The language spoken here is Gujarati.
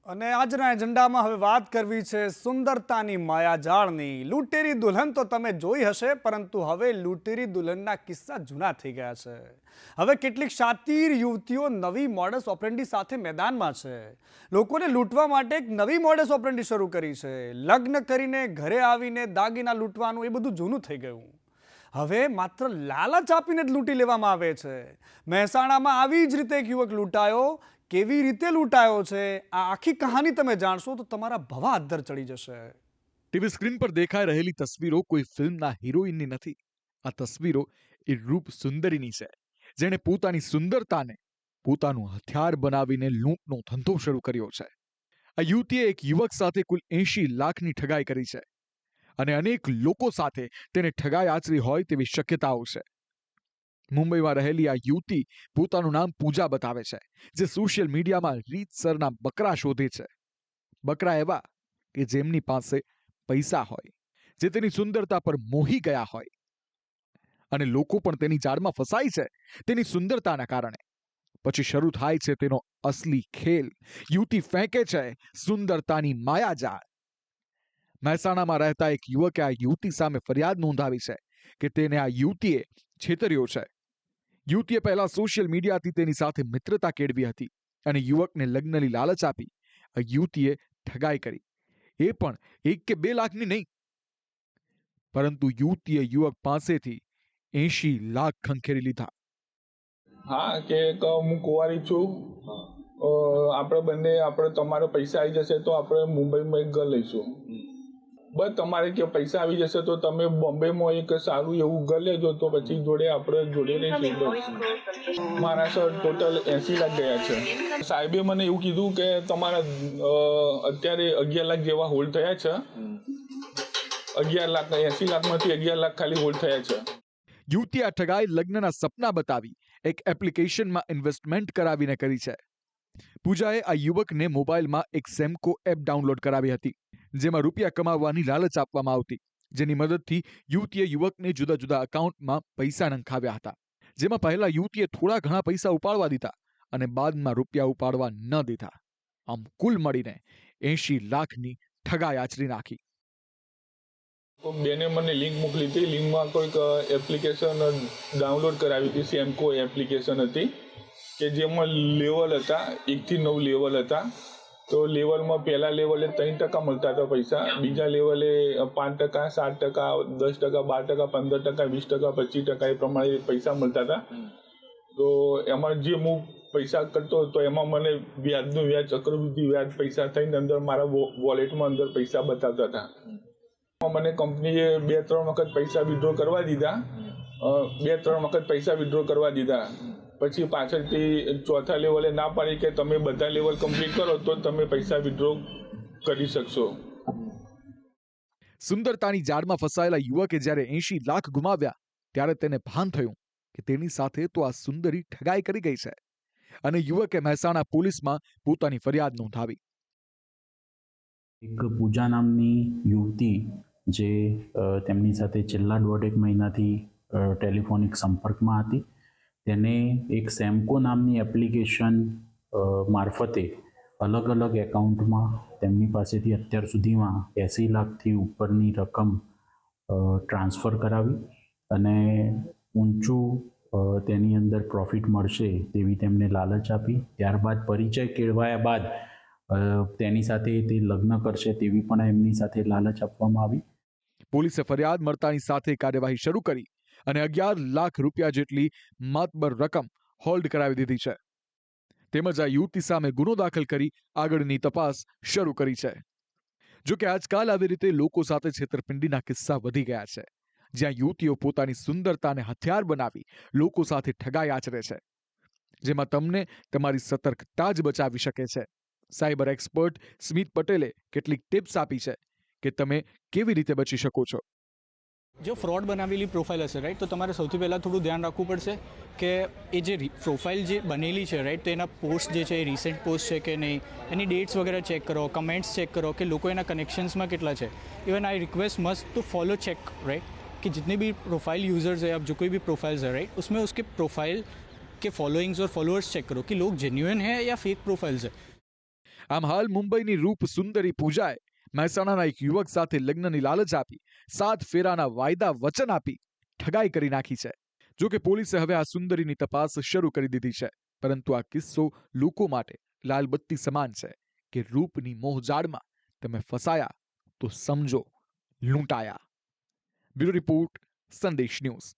અને આજના એજન્ડામાં હવે વાત કરવી છે સુંદરતાની માયાજાળની. લૂંટેરી દુલ્હન તો તમે જોઈ હશે, પરંતુ હવે લૂંટેરી દુલ્હનના કિસ્સા જૂના થઈ ગયા છે. હવે કેટલીક શાતીર યુવતીઓ નવી મોડસ ઓપરેન્ડી સાથે મેદાનમાં છે. લોકોને લૂંટવા માટે એક નવી મોડસ ઓપરેન્ડી શરૂ કરી છે. લગ્ન કરીને ઘરે આવીને દાગીના લૂંટવાનું એ બધું જૂનું થઈ ગયું. હવે માત્ર લાલચ આપીને જ લૂંટી લેવામાં આવે છે. મહેસાણામાં આવી જ રીતે એક યુવક લૂંટાયો. કેવી રીતે લૂંટાયો છે આ આખી કહાની તમે જાણશો તો તમારા ભવા અદ્ધર ચડી જશે. ટીવી સ્ક્રીન પર દેખાઈ રહેલી તસવીરો કોઈ ફિલ્મના હિરોઈનની નથી. આ તસવીરો એ રૂપ સુંદરીની છે, જેણે પોતાની સુંદરતાને પોતાનું હથિયાર બનાવીને લૂંટનો ધંધો શરૂ કર્યો છે. આ યુવતીએ એક યુવક સાથે કુલ 80 લાખની ઠગાઈ કરી છે અને અનેક લોકો સાથે તેને ઠગાઈ આચરી હોય તેવી શક્યતાઓ છે. મુંબઈમાં રહેલી આ યુવતી પોતાનું નામ પૂજા બતાવે છે, જે સોશિયલ મીડિયામાં રીતસરના બકરા શોધે છે. બકરા એવા કે જેમની પાસે પૈસા હોય, જે તેની સુંદરતા પર મોહી ગયા હોય, અને લોકો પણ તેની જાળમાં ફસાય છે તેની સુંદરતાના કારણે. પછી શરૂ થાય છે તેનો અસલી ખેલ. યુવતી ફેંકે છે સુંદરતાની માયાજાળ. મહેસાણામાં રહેતા એક યુવકે આ યુવતી સામે ફરિયાદ નોંધાવી છે કે તેને આ યુવતીએ છેતર્યો છે. યુવતીએ પહેલા સોશિયલ મીડિયાથી તેની સાથે મિત્રતા કેળવી હતી અને યુવકને લગ્નની લાલચ આપી આ યુવતીએ ઠગાઈ કરી. એ પણ 1 કે 2 લાખની નહીં, પરંતુ યુવતીએ યુવક પાસેથી 80 લાખ ખંખેરી લીધા. હા, કે હું કુંવારી છું, આપણે તમારે પૈસા આવી જશે તો આપણે મુંબઈમાં એક ઘર લઈશું. બસ તમારે કે પૈસા આવી જશે તો તમે બોમ્બેમાં એક સારું એવું ઘર લેજો, તો પછી આપણે જોડે રહીશું. બસ મારા સર ટોટલ 80 લાખ ગયા છે. સાહેબે મને એવું કીધું કે તમારા અત્યારે 11 લાખ જેવા હોલ્ડ થયા છે. 11 લાખ 80 લાખમાંથી 11 લાખ ખાલી હોલ્ડ થયા છે. યુવતી આ ઠગાઈ લગ્નના સપના બતાવી એક એપ્લિકેશનમાં ઇન્વેસ્ટમેન્ટ કરાવીને કરી છે. પૂજાએ આ યુવકને મોબાઈલમાં એક સેમ્કો એપ ડાઉનલોડ કરાવી હતી, જેમાં રૂપિયા કમાવવાની લાલચ આપવામાં આવતી, જેની મદદથી યુવતીએ યુવકને જુદા જુદા એકાઉન્ટમાં પૈસા નંખાવ્યા હતા, જેમાં પહેલા યુવતીએ થોડા ઘણા પૈસા ઉપાડવા દીધા અને બાદમાં રૂપિયા ઉપાડવા ન દીધા. આમ કુલ મળીને 80 લાખની ઠગાઈ આચરી નાખી. બેને મને લિંક મોકલી હતી. લિંકમાં કોઈક એપ્લિકેશન ડાઉનલોડ કરાવી હતી. સેમ્કો એપ્લિકેશન હતી કે જેમાં લેવલ હતા, 1 થી 9 લેવલ હતા. તો લેવલમાં પહેલા લેવલે 3% મળતા હતા પૈસા, બીજા લેવલે 5%, 7%, 10%, 12%, 15%, 20%, 25% એ પ્રમાણે પૈસા મળતા હતા. તો એમાં જે હું પૈસા કરતો તો એમાં મને વ્યાજનું વ્યાજ, ચક્રવૃદ્ધિ વ્યાજ પૈસા થઈને અંદર મારા વોલેટમાં અંદર પૈસા બતાવતા હતા. મને કંપનીએ 2-3 વખત પૈસા વિડ્રો કરવા દીધા. 2-3 વખત પૈસા વિડ્રો કરવા દીધા. પછી પાછળથી 4થા લેવલે ના પાડી કે તમે બધા લેવલ કમ્પ્લીટ કરો તો તમે પૈસા વિડ્રો કરી શકશો. સુંદરતાની જાળમાં ફસાયેલા યુવકે જ્યારે 80 લાખ ગુમાવ્યા ત્યારે તેને ભાન થયું કે તેની સાથે તો આ સુંદરી ઠગાઈ કરી ગઈ છે, અને યુવકે મહેસાણા પોલીસમાં પોતાની ફરિયાદ નોંધાવી. એક પૂજા નામની યુવતી જે તેમની સાથે છેલ્લા 1.5 મહિનાથી ટેલિફોનિક સંપર્કમાં હતી, તેને એક સેમ્કો નામની એપ્લિકેશન મારફતે અલગ અલગ એકાઉન્ટમાં તેમની પાસેથી અત્યાર સુધીમાં 80 લાખથી ઉપરની રકમ ટ્રાન્સફર કરાવી અને ઊંચું તેની અંદર પ્રોફિટ મળશે તેવી તેમને લાલચ આપી. ત્યારબાદ પરિચય કેળવાયા બાદ તેની સાથે તે લગ્ન કરશે તેવી પણ એમની સાથે લાલચ આપવામાં આવી. પોલીસે ફરિયાદ મળતાની સાથે કાર્યવાહી શરૂ કરી અને 11 લાખ રૂપિયા જેટલી માતબર રકમ હોલ્ડ કરાવી દીધી છે. તેમજ આ યુવતી સામે ગુનો દાખલ કરી આગળની તપાસ શરૂ કરી છે. જો કે આજકાલ આવી રીતે લોકો સાથે છેતરપિંડીના કિસ્સા વધી ગયા છે, જ્યાં યુવતીઓ પોતાની સુંદરતાને હથિયાર બનાવી લોકો સાથે ઠગાઈ આચરે છે, જેમાં તમને તમારી સતર્કતા જ બચાવી શકે છે. સાયબર એક્સપર્ટ સ્મિત પટેલે કેટલીક ટિપ્સ આપી છે કે તમે કેવી રીતે બચી શકો છો. જો ફ્રોડ બનાવેલી પ્રોફાઇલ હશે રાઈટ, તો તમારે સૌથી પહેલાં થોડું ધ્યાન રાખવું પડશે કે એ જે પ્રોફાઇલ જે બનેલી છે રાઈટ, તો એના પોસ્ટ જે છે એ રિસેન્ટ પોસ્ટ છે કે નહીં, એની ડેટ્સ વગેરે ચેક કરો, કમેન્ટ્સ ચેક કરો કે લોકો એના કનેક્શન્સમાં કેટલા છે. Even I request must to follow check right कि जितने भी प्रोफाइल यूज़र्स है, अब जो कोई भी प्रोफाइल्स है राइट, उसमें उसके प्रोफाइल के फॉलोइंग्स और फॉलोअर्स चेक करो कि लोग जेन्युइन है या फेक प्रोफाइल्स है. આમ હાલ મુંબઈની રૂપ સુંદરી પૂજાએ મહેસાણાના એક યુવક સાથે લગ્નની લાલચ આપી 7 ફેરાના વાયદા વચન આપી ઠગાઈ કરી નાખી છે. જો કે પોલીસે હવે આ સુંદરીની તપાસ શરૂ કરી દીધી છે, પરંતુ આ કિસ્સો લોકો માટે લાલબત્તી સમાન છે કે રૂપની મોહજાળમાં તમે ફસાયા તો સમજો લૂંટાયા. બ્યુરો રિપોર્ટ, સંદેશ ન્યૂઝ.